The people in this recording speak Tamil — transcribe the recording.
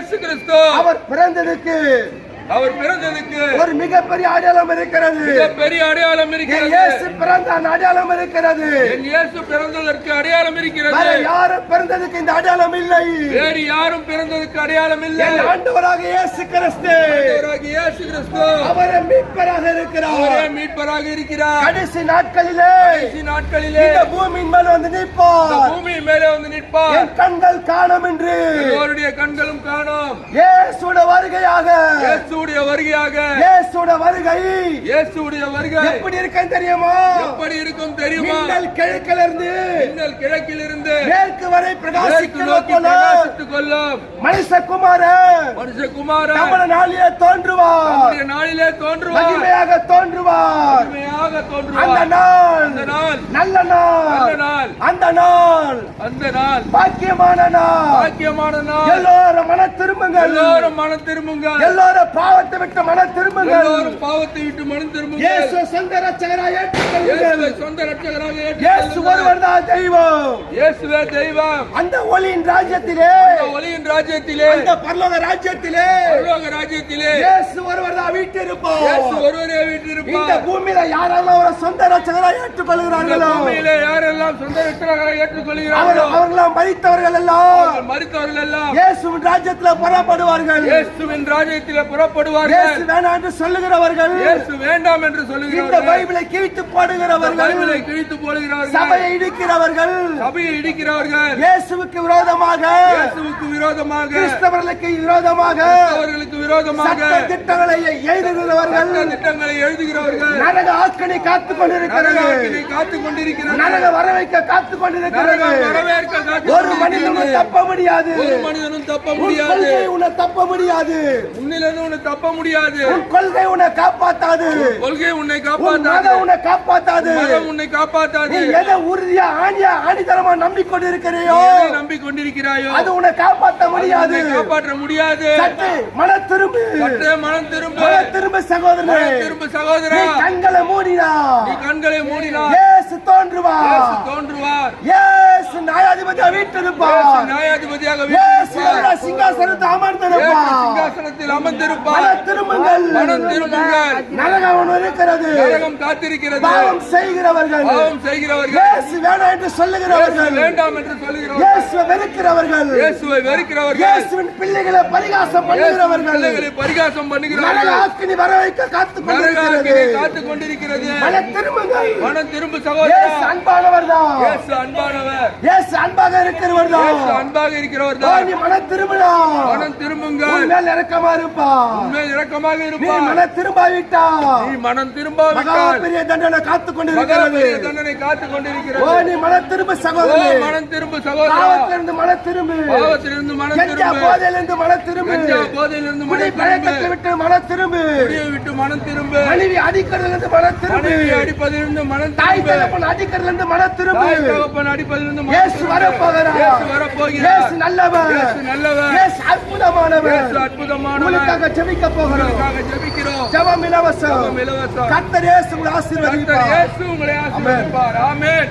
இயேசு கிறிஸ்து அவர் பிறந்ததுக்கு ஒரு மிகப்பெரிய அடையாளம் இருக்கிறது. மிகப்பெரிய அடையாளம் இருக்கிறது. இயேசு பிறந்த அடையாளம் இருக்கிறது. இயேசு பிறந்ததற்கு அடையாளம் இருக்கிறது. வேற யாரும் பிறந்ததுக்கு இந்த அடையாளம் இல்லை. வேறு யாரும் பிறந்ததற்கு அடையாளம் இல்லை. ஆண்டவராக இயேசு கிறிஸ்து அவரே மீட்பராக இருக்கிறார். கடைசி நாட்களிலே இந்த பூமியின் மேல வந்து நிற்பார். என் கண்கள் காணும் என்று எல்லோருடைய கண்களும் காணும். இயேசுடைய வருகையாக இயேசுடைய வருகை எப்படி இருக்கும் தெரியுமா? மின்னல் கிழக்கிலிருந்து மேற்கு வரை பிரகாசித்துக் கொள்ளும். மனுஷகுமாரன் நம்முடைய நாளிலே தோன்றுவார். மகிமையாக தோன்றுவார். அந்த நாள் நல்ல நாள். அந்த நாள் பாக்கியமான நாள். எல்லோரும் மன திரும்புங்கள். எல்லோரும் பாவத்தை விட்டு மன திரும்புங்கள். இயேசு சொந்த இரட்சகராக ஏற்றுக்கொள்ளுங்கள். இயேசு ஒருவர்தான் தெய்வம். இயேசுவே தெய்வம். அந்த ஒளியின் ராஜ்யத்திலே அந்த பரலோக ராஜ்யத்திலே இயேசு ஒருவர்தான் வீற்றிருப்பார். இந்த பூமியில யாரெல்லாம் ஒரு சொந்த இரட்சகராக ஏற்றுக்கொள்கிறார்களோ அவர்களெல்லாம் மரித்தவர்கள் எல்லாம் இயேசுவின் ராஜ்யத்திலே புறப்படுவார்கள். இயேசு வேண்டாம் என்று சொல்லுகிறவர்கள், இயேசு வேண்டாம் என்று சொல்லுகிறவர்கள், இந்த பைபிளை கிழித்து போடுகிறவர்கள், சபையை இடிக்கிறவர்கள், இயேசுவுக்கு விரோதமாக கிறிஸ்தவர்களுக்கு விரோதமாக திட்டங்களை எழுதுகிறவர்கள் நரக ஆக்கனை காத்துக் கொண்டிருக்கிறார்கள். நரக வரவைக்க காத்துக் கொண்டிருக்கிறார்கள். ஒரு மனிதனும் தப்ப முடியாது. உன்னை தப்ப முடியாது. தப்ப முடியாது. உன் கொள்கை உன்னை காப்பாத்தாது. உன்னை காப்பாத்தாது. நீ எதை உறுதியா ஆணித்தரமா நம்பிக்கொண்டிருக்கிறையோ அது உன்னை காப்பாற்ற முடியாது. சற்று மன திரும்ப சகோதரனே. நீ கண்களை மூடினா இயேசு தோன்றுவார். இயேசு நியாயாதிபதியாக வீற்றிருப்பார். இயேசு சிங்காசனத்தில் அமர்ந்திருப்பார். மனம் திரும்புங்கள். நரகம் இருக்கிறது. பாவம் செய்கிறவர்கள், இயேசு வேண்டாம் என்று சொல்லுகிறவர்கள், இயேசுவை வெறுக்கிறவர்கள், இயேசுவின் பிள்ளைகளை பரிகாசம் பண்ணுகிறவர்கள், நரக ஆக்கினி வர வைக்க காத்துக் கொண்டிருக்கிறது. மனம் திரும்பு சகோதரா. இயேசு அன்பானவர்தான். இயேசு அன்பாக இருக்கிறவர்தான். நீ மனம் திரும்புங்கள். உன்மேல் இரக்கமாக இருப்பார். நீ மனம் திரும்பாவிட்டால் பெரிய தண்டனை காத்துக் கொண்டிருக்கிறது. நீ மனம் திரும்ப சகோதரனே. பாவத்திலிருந்து மனம் திரும்பு. போதையிலிருந்து மனம் திரும்பு. பழக்கத்தை விட்டு மனம் திரும்பு. மனைவி அடிக்கிறதிலிருந்து மனம் திரும்பு. தாய் தகப்பன் அடிக்கிறதிலிருந்து மனம் திரும்பு. இயேசு வரப்போகிறார். இயேசு நல்லவர். இயேசு அற்புதமானவர். உங்களுக்காக ஜெபிக்க போகிறோம். ஜெபம் இலவசம். கர்த்தர் இயேசு உங்களை ஆசீர்வதிப்பார். ஆமென்.